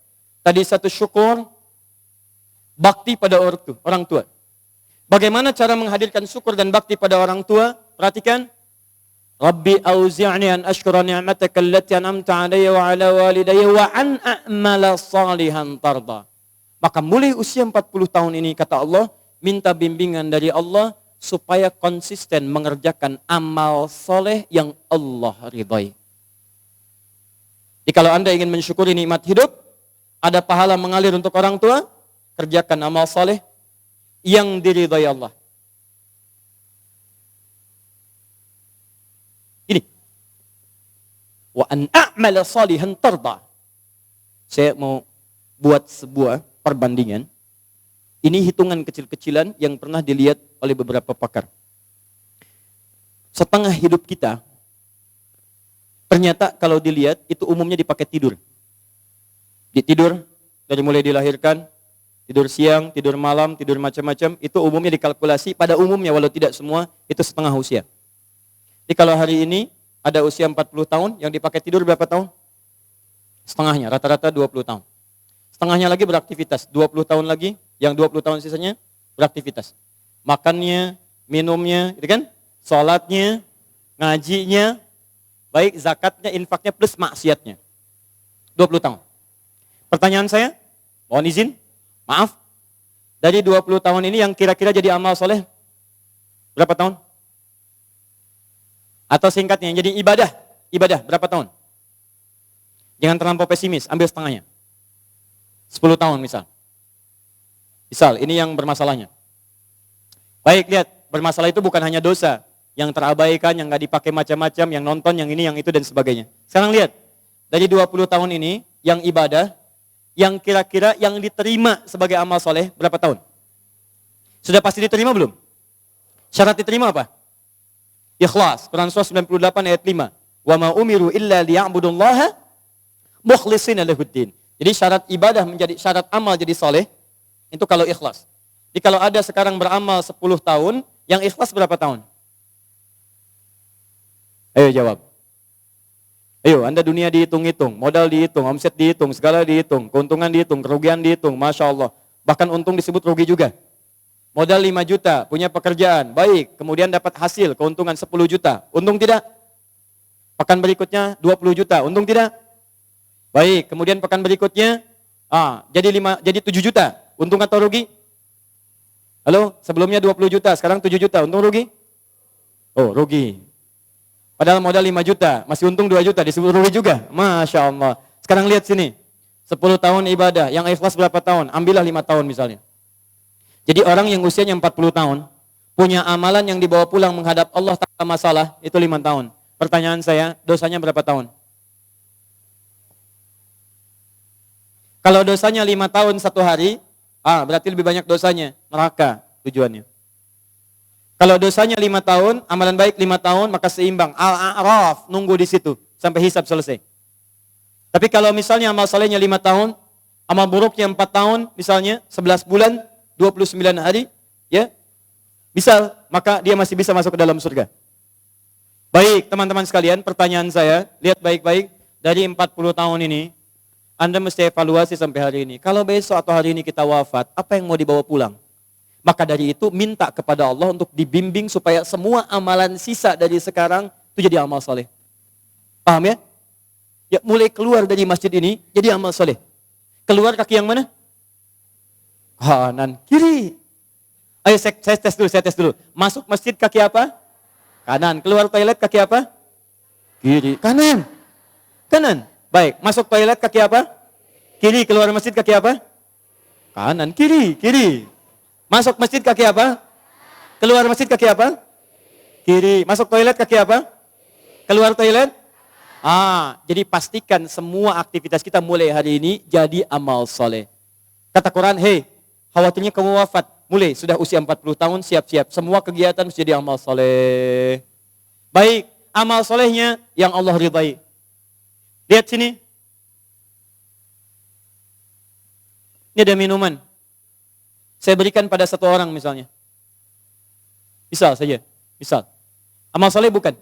Tadi satu syukur, bakti pada orang tua. Bagaimana cara menghadirkan syukur dan bakti pada orang tua? Perhatikan. Rabbi auzi'ni an ashkura ni'mataka allati an'amta 'alayya wa 'ala walidayya wa an a'mala salihan tarda. Maka mulai usia 40 tahun ini kata Allah, minta bimbingan dari Allah supaya konsisten mengerjakan amal soleh yang Allah ridhai. Jadi kalau Anda ingin mensyukuri nikmat hidup, ada pahala mengalir untuk orang tua, kerjakan amal soleh yang diridhai Allah. Ini. Wa an a'mala salihan tarda. Saya mau buat sebuah perbandingan. Ini hitungan kecil-kecilan yang pernah dilihat oleh beberapa pakar. Setengah hidup kita, ternyata kalau dilihat itu umumnya dipakai tidur. Tidur dari mulai dilahirkan, tidur siang, tidur malam, tidur macam-macam, itu umumnya dikalkulasi, pada umumnya walau tidak semua, itu setengah usia. Jadi kalau hari ini ada usia 40 tahun, yang dipakai tidur berapa tahun? Setengahnya, rata-rata 20 tahun. Setengahnya lagi beraktivitas, 20 tahun lagi, yang 20 tahun sisanya beraktivitas. Makannya, minumnya, gitu kan? Sholatnya, ngajinya, baik zakatnya, infaknya, plus maksiatnya. 20 tahun. Pertanyaan saya, mohon izin, maaf, dari 20 tahun ini yang kira-kira jadi amal soleh, berapa tahun? Atau singkatnya, jadi ibadah, berapa tahun? Jangan terlampau pesimis, ambil setengahnya. 10 tahun misal. Ini yang bermasalahnya. Baik, lihat, bermasalah itu bukan hanya dosa, yang terabaikan, yang nggak dipakai macam-macam, yang nonton, yang ini, yang itu, dan sebagainya. Sekarang lihat, dari 20 tahun ini, yang ibadah, yang kira-kira yang diterima sebagai amal soleh berapa tahun? Sudah pasti diterima belum? Syarat diterima apa? Ikhlas. Quran surah 98 ayat 5. Wa ma umiru illa liya'budullaha mukhlishina lahuddin. Jadi syarat ibadah menjadi syarat amal jadi soleh itu kalau ikhlas. Jadi kalau ada sekarang beramal 10 tahun, yang ikhlas berapa tahun? Ayo jawab. Ayo, Anda dunia dihitung-hitung, modal dihitung, omset dihitung, segala dihitung, keuntungan dihitung, kerugian dihitung, Masya Allah. Bahkan untung disebut rugi juga. Modal 5 juta, punya pekerjaan, baik, kemudian dapat hasil, keuntungan 10 juta. Untung tidak? Pekan berikutnya 20 juta, untung tidak? Baik, kemudian pekan berikutnya, jadi 7 juta, untung atau rugi? Halo, sebelumnya 20 juta, sekarang 7 juta, untung rugi? Oh, rugi. Padahal modal 5 juta, masih untung 2 juta, disebut rugi juga. Masya Allah. Sekarang lihat sini. 10 tahun ibadah, yang ikhlas berapa tahun? Ambillah 5 tahun misalnya. Jadi orang yang usianya 40 tahun, punya amalan yang dibawa pulang menghadap Allah tanpa masalah, itu 5 tahun. Pertanyaan saya, dosanya berapa tahun? Kalau dosanya 5 tahun 1 hari, berarti lebih banyak dosanya, neraka tujuannya. Kalau dosanya 5 tahun, amalan baik 5 tahun, maka seimbang. Al-A'raf, nunggu di situ sampai hisab selesai. Tapi kalau misalnya amal solehnya 5 tahun, amal buruknya 4 tahun, misalnya 11 bulan, 29 hari, ya, bisa, maka dia masih bisa masuk ke dalam surga. Baik, teman-teman sekalian, pertanyaan saya, lihat baik-baik, dari 40 tahun ini, Anda mesti evaluasi sampai hari ini. Kalau besok atau hari ini kita wafat, apa yang mau dibawa pulang? Maka dari itu minta kepada Allah untuk dibimbing supaya semua amalan sisa dari sekarang itu jadi amal soleh. Paham ya? Ya mulai keluar dari masjid ini jadi amal soleh. Keluar kaki yang mana? Kanan, kiri. Ayo saya tes dulu. Masuk masjid kaki apa? Kanan. Keluar toilet kaki apa? Kiri. Kanan. Kanan. Baik, masuk toilet kaki apa? Kiri. Keluar masjid kaki apa? Kanan, kiri, kiri. Masuk masjid kaki apa? Keluar masjid kaki apa? Kiri. Masuk toilet kaki apa? Keluar toilet? Jadi pastikan semua aktivitas kita mulai hari ini jadi amal soleh. Kata Quran, hei, khawatirnya kamu wafat. Mulai, sudah usia 40 tahun, siap-siap. Semua kegiatan mesti jadi amal soleh. Baik, amal solehnya yang Allah ridai. Lihat sini. Ini ada minuman. Saya berikan pada satu orang misalnya. Misal saja. Misal. Amal soleh bukan?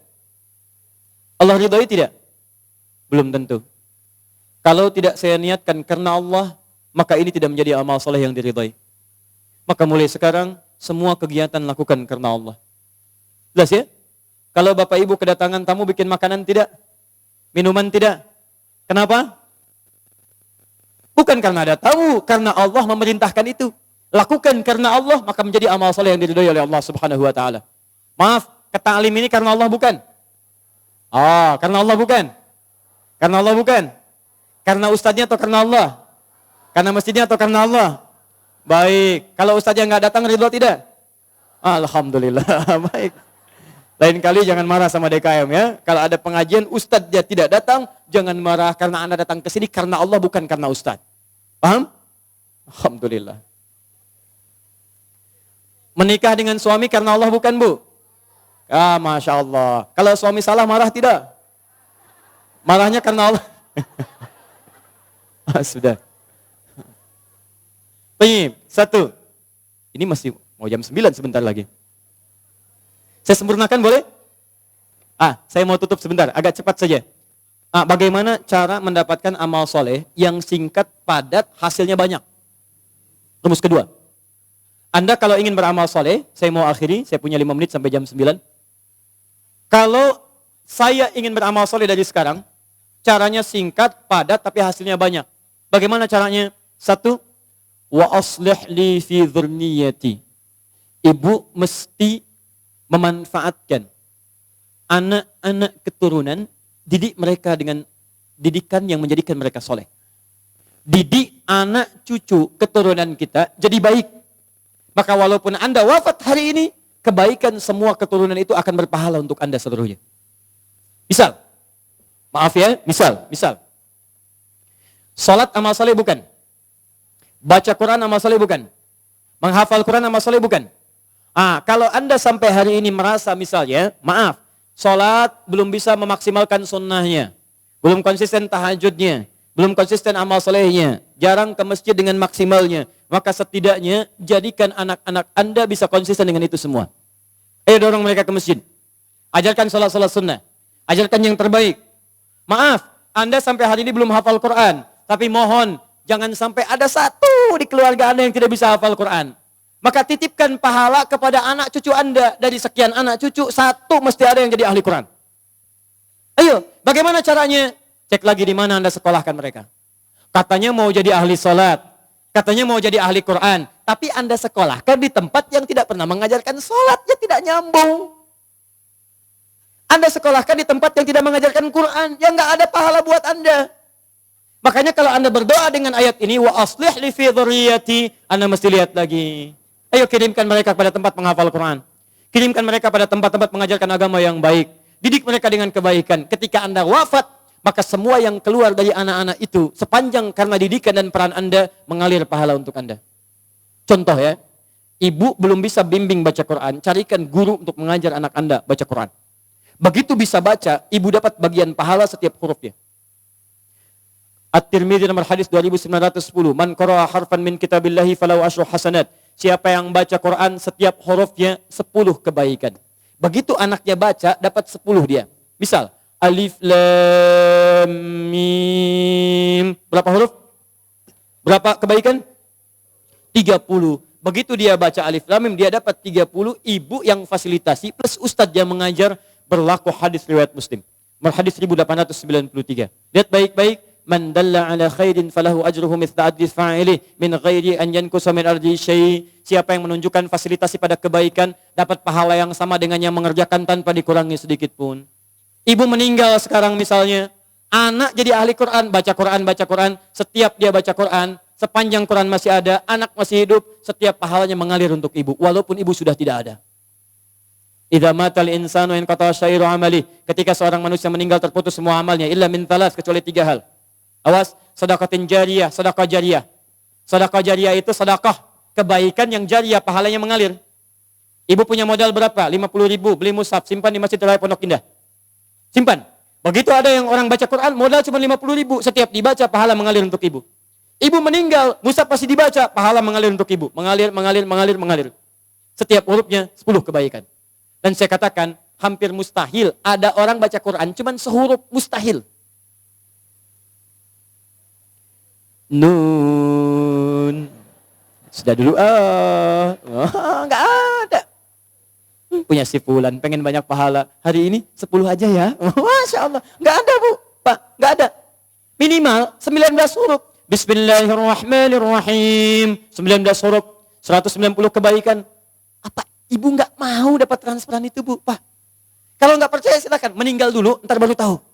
Allah ridhoi tidak? Belum tentu. Kalau tidak saya niatkan karena Allah, maka ini tidak menjadi amal soleh yang diridhoi. Maka mulai sekarang, semua kegiatan lakukan karena Allah. Jelas ya? Kalau Bapak Ibu kedatangan tamu bikin makanan tidak? Minuman tidak? Kenapa? Bukan karena ada tamu, karena Allah memerintahkan itu. Lakukan karena Allah, maka menjadi amal soleh yang diridhoi oleh Allah Subhanahu wa taala. Maaf, keta'lim ini karena Allah bukan? Karena Allah bukan? Karena Allah bukan? Karena ustadznya atau karena Allah? Karena masjidnya atau karena Allah? Baik, kalau ustadznya nggak datang ridho tidak? Alhamdulillah, baik. Lain kali jangan marah sama DKM ya. Kalau ada pengajian ustadznya tidak datang, jangan marah karena Anda datang ke sini karena Allah bukan karena ustadz. Paham? Alhamdulillah. Menikah dengan suami karena Allah bukan, Bu? Masya Allah. Kalau suami salah marah tidak? Marahnya karena Allah. Sudah. Baik, 1. Ini masih mau jam 9 sebentar lagi. Saya sempurnakan boleh? Saya mau tutup sebentar, agak cepat saja. Bagaimana cara mendapatkan amal soleh yang singkat, padat, hasilnya banyak? Rumus kedua. Anda kalau ingin beramal soleh, saya mau akhiri, saya punya 5 menit sampai jam 9. Kalau saya ingin beramal soleh dari sekarang, caranya singkat, padat, tapi hasilnya banyak. Bagaimana caranya? 1, wa aslih li fi dzurniyyati. Ibu mesti memanfaatkan anak-anak keturunan, didik mereka dengan didikan yang menjadikan mereka soleh. Didik anak cucu keturunan kita jadi baik. Maka walaupun Anda wafat hari ini, kebaikan semua keturunan itu akan berpahala untuk Anda seluruhnya. Misal. Salat amal soleh bukan? Baca Quran amal soleh bukan? Menghafal Quran amal soleh bukan? Kalau Anda sampai hari ini merasa misalnya, maaf, sholat belum bisa memaksimalkan sunnahnya, belum konsisten tahajudnya, belum konsisten amal solehnya, jarang ke masjid dengan maksimalnya, maka setidaknya jadikan anak-anak Anda bisa konsisten dengan itu semua. Ayo dorong mereka ke masjid. Ajarkan sholat-sholat sunnah. Ajarkan yang terbaik. Maaf, Anda sampai hari ini belum hafal Quran, tapi mohon jangan sampai ada satu di keluarga Anda yang tidak bisa hafal Quran. Maka titipkan pahala kepada anak cucu Anda. Dari sekian anak cucu, satu mesti ada yang jadi ahli Quran. Ayo, bagaimana caranya? Cek lagi di mana Anda sekolahkan mereka. Katanya mau jadi ahli sholat, katanya mau jadi ahli Quran, tapi Anda sekolahkan di tempat yang tidak pernah mengajarkan sholat, ya tidak nyambung. Anda sekolahkan di tempat yang tidak mengajarkan Quran, yang nggak ada pahala buat Anda. Makanya kalau Anda berdoa dengan ayat ini, wa aslih li fi dzurriyyati, Anda mesti lihat lagi. Ayo kirimkan mereka pada tempat menghafal Quran. Kirimkan mereka pada tempat-tempat mengajarkan agama yang baik. Didik mereka dengan kebaikan. Ketika Anda wafat, maka semua yang keluar dari anak-anak itu, sepanjang karena didikan dan peran Anda, mengalir pahala untuk Anda. Contoh ya, ibu belum bisa bimbing baca Quran, carikan guru untuk mengajar anak Anda baca Quran. Begitu bisa baca, ibu dapat bagian pahala setiap hurufnya. At-Tirmidzi nomor hadis 2910, man qara'a harfan min kitabillahi falahu asyru hasanat. Siapa yang baca Quran setiap hurufnya 10 kebaikan. Begitu anaknya baca, dapat 10 dia. Misal, alif lam mim. Berapa huruf? Berapa kebaikan? 30. Begitu dia baca alif lam mim, dia dapat 30. Ibu yang fasilitasi plus ustadz yang mengajar, berlaku hadis riwayat Muslim. Hadis 1893. Lihat baik-baik. Man dalla ala khairin falahu ajruhu mithla ajri fa'ili min ghairi an yankusa min ardi syai'. Siapa yang menunjukkan fasilitasi pada kebaikan dapat pahala yang sama dengan yang mengerjakan tanpa dikurangi sedikit pun. Ibu meninggal sekarang misalnya, anak jadi ahli Quran, baca Quran, setiap dia baca Quran, sepanjang Quran masih ada, anak masih hidup, setiap pahalanya mengalir untuk ibu walaupun ibu sudah tidak ada. Idza matal insanu inqata syairu amali. Ketika seorang manusia meninggal terputus semua amalnya illa min thalas, kecuali 3 hal. Awas, sedekatin jariyah, sedekah jariyah. Sedekah jariyah itu sedekah kebaikan yang jariyah, pahalanya mengalir. Ibu punya modal berapa? 50.000, beli mushaf, simpan di Masjid Raya Pondok Indah. Simpan. Begitu ada yang orang baca Quran, modal cuma 50.000, setiap dibaca pahala mengalir untuk ibu. Ibu meninggal, mushaf pasti dibaca, pahala mengalir untuk ibu. Mengalir. Setiap hurufnya 10 kebaikan. Dan saya katakan, hampir mustahil ada orang baca Quran cuman sehuruf, mustahil. Nun. Sudah dulu, nggak ada. Punya si fulan, pengen banyak pahala. Hari ini 10 aja ya. Masya Allah. Nggak ada bu, Pak. Nggak ada. Minimal 19 huruf. Bismillahirrahmanirrahim. 19 huruf. 190 kebaikan. Apa ibu nggak mau dapat transferan itu bu, Pak? Kalau nggak percaya silakan. Meninggal dulu, ntar baru tahu.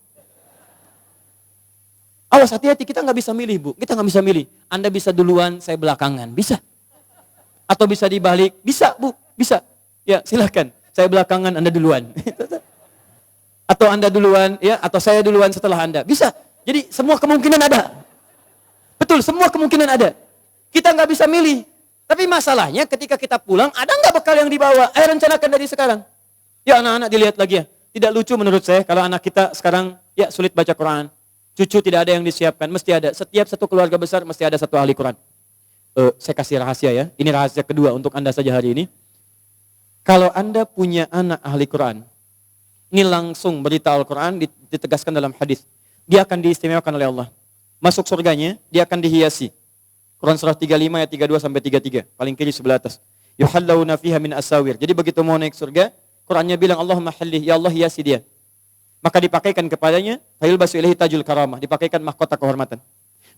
Awas, hati-hati, kita nggak bisa milih bu. Kita nggak bisa milih. Anda bisa duluan, saya belakangan. Bisa. Atau bisa dibalik. Bisa bu, bisa. Ya silakan. Saya belakangan, Anda duluan. Atau Anda duluan, ya, atau saya duluan setelah Anda. Bisa. Jadi semua kemungkinan ada. Betul, semua kemungkinan ada. Kita nggak bisa milih. Tapi masalahnya ketika kita pulang, ada nggak bekal yang dibawa? Ayo rencanakan dari sekarang. Ya anak-anak dilihat lagi ya. Tidak lucu menurut saya kalau anak kita sekarang ya sulit baca Quran. Cucu tidak ada yang disiapkan, mesti ada. Setiap satu keluarga besar mesti ada satu ahli Quran. Saya kasih rahasia ya. Ini rahasia kedua untuk Anda saja hari ini. Kalau Anda punya anak ahli Quran, ini langsung berita Al-Quran ditegaskan dalam hadis. Dia akan diistimewakan oleh Allah. Masuk surganya, dia akan dihiasi. Quran surah 35 ayat 32 sampai 33, paling kiri sebelah atas. Yuhallawna fiha min asawir. Jadi begitu mau naik surga, Qurannya bilang Allahumma hallih, ya Allah hiasi dia. Maka dipakaikan kepadanya, fayulbasu ilaihi tajul karamah, dipakaikan mahkota kehormatan.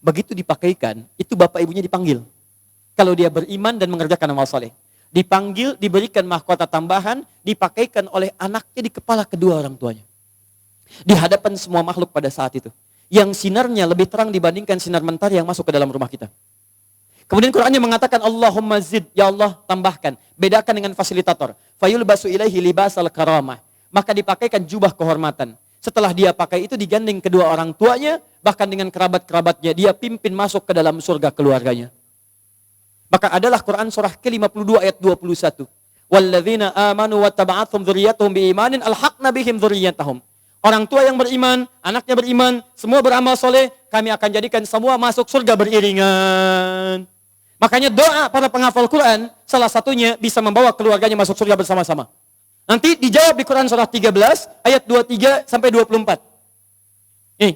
Begitu dipakaikan, itu bapak ibunya dipanggil. Kalau dia beriman dan mengerjakan amal saleh. Dipanggil, diberikan mahkota tambahan, dipakaikan oleh anaknya di kepala kedua orang tuanya. Di hadapan semua makhluk pada saat itu. Yang sinarnya lebih terang dibandingkan sinar mentari yang masuk ke dalam rumah kita. Kemudian Qurannya mengatakan Allahumma zid, ya Allah tambahkan. Bedakan dengan fasilitator. Fayulbasu ilaihi libasal karamah. Maka dipakaikan jubah kehormatan. Setelah dia pakai itu digandeng kedua orang tuanya, bahkan dengan kerabat-kerabatnya, dia pimpin masuk ke dalam surga keluarganya. Maka adalah Quran surah ke-52 ayat 21. Walladzina amanu wattaba'athum dzurriyyatuhum biimanin alhaqna bihim dzurriyyatahum. Orang tua yang beriman, anaknya beriman, semua beramal soleh, kami akan jadikan semua masuk surga beriringan. Makanya doa para penghafal Quran, salah satunya bisa membawa keluarganya masuk surga bersama-sama. Nanti dijawab di Quran surah 13 ayat 23 sampai 24. Nih.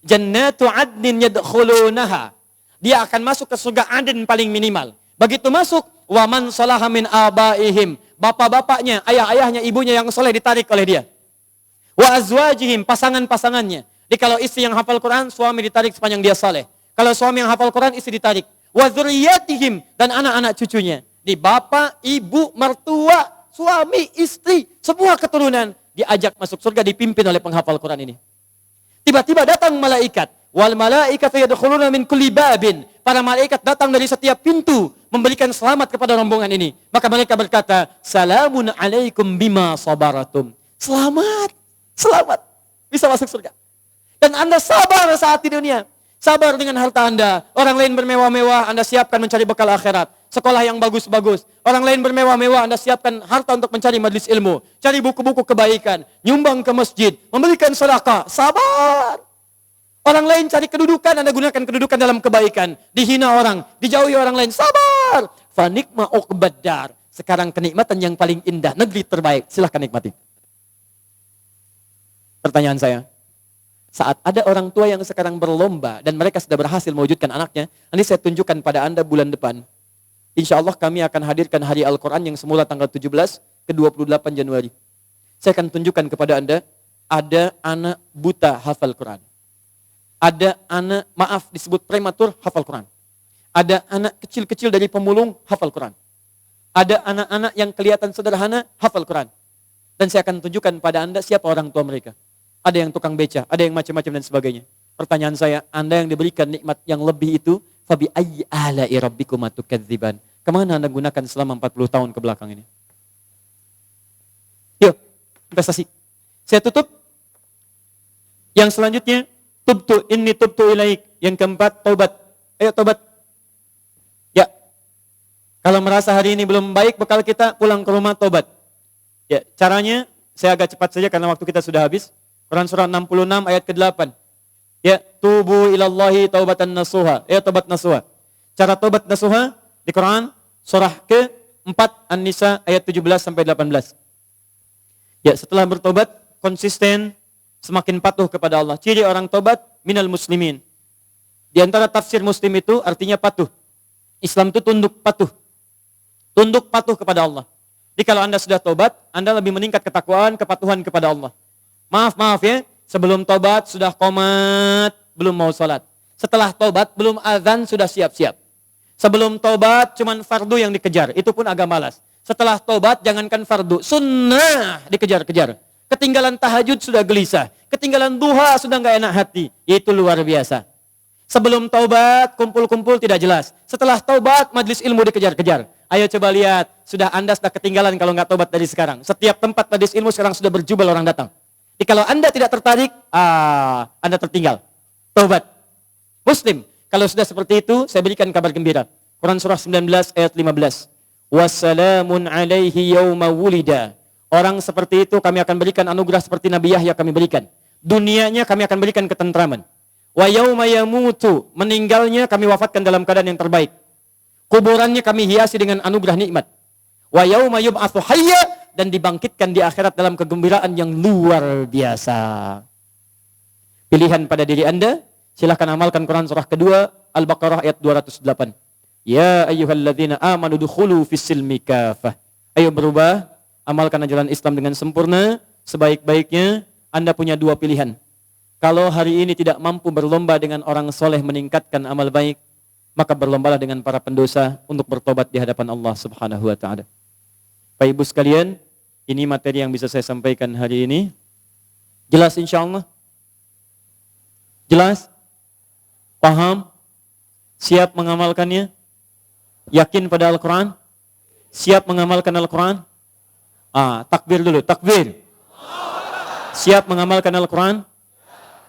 Jannatu adnin yadkhulunaha. Dia akan masuk ke surga Aden paling minimal. Begitu masuk, wa man salaha min abaihim. Bapak-bapaknya, ayah-ayahnya, ibunya yang soleh ditarik oleh dia. Wa azwajihim, pasangan-pasangannya. Jadi kalau istri yang hafal Quran, suami ditarik sepanjang dia soleh. Kalau suami yang hafal Quran, istri ditarik. Wa dzurriyyatihim, dan anak-anak cucunya. Di bapak, ibu, mertua, suami, istri, semua keturunan diajak masuk surga dipimpin oleh penghafal Quran ini. Tiba-tiba datang malaikat. Wal malaikatu yadkhuluna min kulli babin. Para malaikat datang dari setiap pintu memberikan selamat kepada rombongan ini. Maka mereka berkata, "Salamun alaikum bima sabaratum." Selamat, selamat. Bisa masuk surga. Dan Anda sabar saat di dunia. Sabar dengan harta Anda. Orang lain bermewah-mewah, Anda siapkan mencari bekal akhirat. Sekolah yang bagus-bagus. Orang lain bermewah-mewah, Anda siapkan harta untuk mencari majlis ilmu. Cari buku-buku kebaikan. Nyumbang ke masjid. Memberikan sedekah. Sabar. Orang lain cari kedudukan, Anda gunakan kedudukan dalam kebaikan. Dihina orang, dijauhi orang lain. Sabar. Fanikma uqbaddar. Sekarang kenikmatan yang paling indah. Negeri terbaik. Silahkan nikmati. Pertanyaan saya. Saat ada orang tua yang sekarang berlomba dan mereka sudah berhasil mewujudkan anaknya, nanti saya tunjukkan pada Anda bulan depan. Insya Allah kami akan hadirkan Hari Al-Quran yang semula tanggal 17 ke 28 Januari. Saya akan tunjukkan kepada Anda, ada anak buta hafal Quran. Ada anak, maaf disebut prematur hafal Quran. Ada anak kecil-kecil dari pemulung hafal Quran. Ada anak-anak yang kelihatan sederhana hafal Quran. Dan saya akan tunjukkan pada Anda siapa orang tua mereka. Ada yang tukang beca, ada yang macam-macam dan sebagainya. Pertanyaan saya, Anda yang diberikan nikmat yang lebih itu, fabi ayyi ala'i rabbikuma tukadziban. Kemana Anda gunakan selama 40 tahun ke belakang ini? Yuk, investasi. Saya tutup. Yang selanjutnya, tubtu ilaik. Yang keempat, taubat. Ayo taubat. Ya. Kalau merasa hari ini belum baik, bekal kita pulang ke rumah taubat. Ya, caranya saya agak cepat saja karena waktu kita sudah habis. Quran surah 66 ayat ke-8. Ya, tubu ilallahi taubatan nasuha. Ya, taubat nasuha. Cara taubat nasuha di Quran surah ke-4 An-Nisa ayat 17 sampai 18. Ya, setelah bertobat konsisten, semakin patuh kepada Allah. Ciri orang tobat minal muslimin. Di antara tafsir muslim itu artinya patuh. Islam itu tunduk patuh. Tunduk patuh kepada Allah. Jadi kalau Anda sudah tobat, Anda lebih meningkat ketakwaan, kepatuhan kepada Allah. Maaf ya, sebelum tobat sudah qomat, belum mau sholat. Setelah tobat belum azan sudah siap-siap. Sebelum tobat cuman fardu yang dikejar, itu pun agak malas. Setelah tobat jangankan fardu, sunnah dikejar-kejar. Ketinggalan tahajud sudah gelisah, ketinggalan duha sudah nggak enak hati. Itu luar biasa. Sebelum taubat kumpul-kumpul tidak jelas. Setelah taubat majlis ilmu dikejar-kejar. Ayo coba lihat, sudah Anda sudah ketinggalan kalau nggak taubat dari sekarang. Setiap tempat majlis ilmu sekarang sudah berjubel orang datang. Jadi kalau Anda tidak tertarik, Anda tertinggal. Taubat. Muslim, kalau sudah seperti itu, saya berikan kabar gembira. Quran surah 19 ayat 15. Wassalamun alaihi yawma wulida. Orang seperti itu kami akan berikan anugerah seperti Nabi Yahya kami berikan. Dunianya kami akan berikan ketentraman. Wa yawma yamutu. Meninggalnya kami wafatkan dalam keadaan yang terbaik. Kuburannya kami hiasi dengan anugerah nikmat. Wa yawma yub'atsu hayya. Dan dibangkitkan di akhirat dalam kegembiraan yang luar biasa. Pilihan pada diri Anda, silahkan amalkan Quran surah kedua, Al-Baqarah ayat 208. Ya ayyuhalladzina amanu dukhulu fis-silmi kafah. Ayo berubah, amalkan ajaran Islam dengan sempurna, sebaik-baiknya. Anda punya dua pilihan. Kalau hari ini tidak mampu berlomba dengan orang soleh meningkatkan amal baik, maka berlombalah dengan para pendosa untuk bertobat di hadapan Allah Subhanahu wa taala. Bapak Ibu sekalian, ini materi yang bisa saya sampaikan hari ini. Jelas insya Allah? Jelas? Paham? Siap mengamalkannya? Yakin pada Al-Quran? Siap mengamalkan Al-Quran? Takbir dulu, takbir. Siap mengamalkan Al-Quran?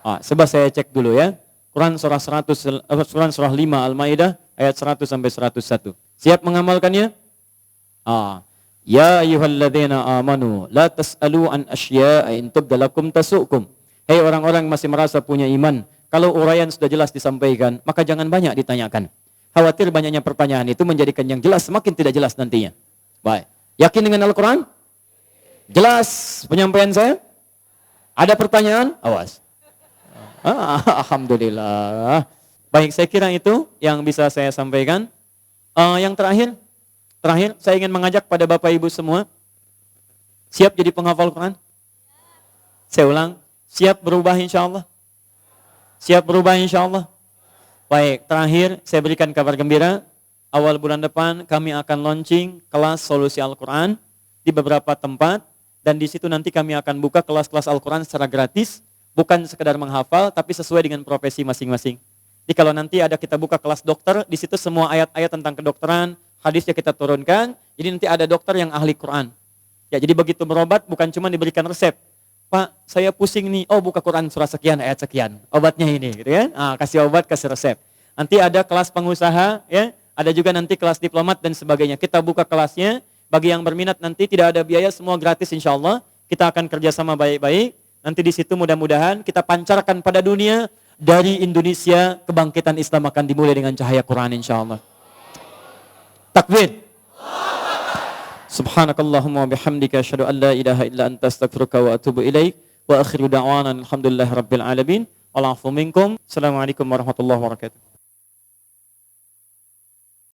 Coba saya cek dulu ya. Quran surah 5 Al-Maidah ayat 100 sampai 101. Siap mengamalkannya? Ya ayyuhalladzina amanu la tas'alu an asya'a in tubda lakum tasu'kum. Hei orang-orang yang masih merasa punya iman, kalau uraian sudah jelas disampaikan, maka jangan banyak ditanyakan. Khawatir banyaknya pertanyaan itu menjadikan yang jelas semakin tidak jelas nantinya. Baik. Yakin dengan Al-Quran? Jelas penyampaian saya? Ada pertanyaan? Awas. Alhamdulillah. Baik, saya kira itu yang bisa saya sampaikan. Yang terakhir, saya ingin mengajak pada Bapak Ibu semua, siap jadi penghafal Quran? Saya ulang, siap berubah insya Allah? Siap berubah insya Allah? Baik, terakhir saya berikan kabar gembira. Awal bulan depan kami akan launching kelas solusi Al-Quran di beberapa tempat. Dan di situ nanti kami akan buka kelas-kelas Al-Quran secara gratis. Bukan sekedar menghafal, tapi sesuai dengan profesi masing-masing. Jadi kalau nanti ada kita buka kelas dokter, di situ semua ayat-ayat tentang kedokteran, hadisnya kita turunkan. Jadi nanti ada dokter yang ahli Quran. Ya, jadi begitu berobat bukan cuma diberikan resep. Pak, saya pusing nih. Oh, buka Quran surah sekian, ayat sekian. Obatnya ini, gitu kan? Kasih obat, kasih resep. Nanti ada kelas pengusaha, ya. Ada juga nanti kelas diplomat dan sebagainya. Kita buka kelasnya. Bagi yang berminat nanti tidak ada biaya, semua gratis insya Allah. Kita akan kerjasama baik-baik. Nanti di situ mudah-mudahan kita pancarkan pada dunia, dari Indonesia kebangkitan Islam akan dimulai dengan cahaya Quran insya Allah. Takbir. Subhanakallahumma wa bihamdika asyhadu an la ilaha illa anta astaghfiruka wa atubu ilaik. Wa akhiru da'wana alhamdulillahi rabbil alamin. Wal 'afwu minkum. Assalamualaikum warahmatullahi wabarakatuh.